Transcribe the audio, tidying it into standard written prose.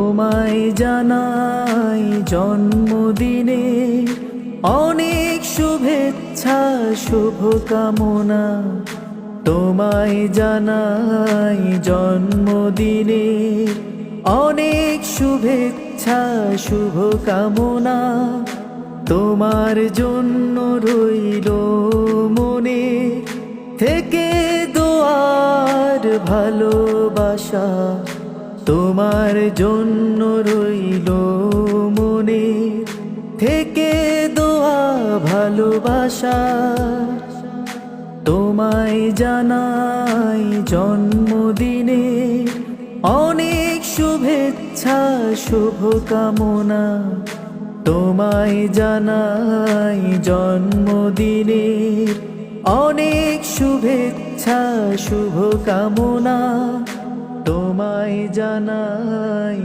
তোমায় জানাই জন্মদিনে অনেক শুভেচ্ছা শুভকামনা। তোমায় জানাই জন্মদিনে অনেক শুভেচ্ছা শুভকামনা। তোমার জন্য রইল মনে থেকে দোয়ার ভালোবাসা। তোমার জন্য রইল মনে থেকে দোয়া ভালোবাসা। তোমায় জানাই জন্মদিনে অনেক শুভেচ্ছা শুভকামনা। তোমায় জানাই জন্মদিনে অনেক শুভেচ্ছা শুভকামনা। তোমায় জানাই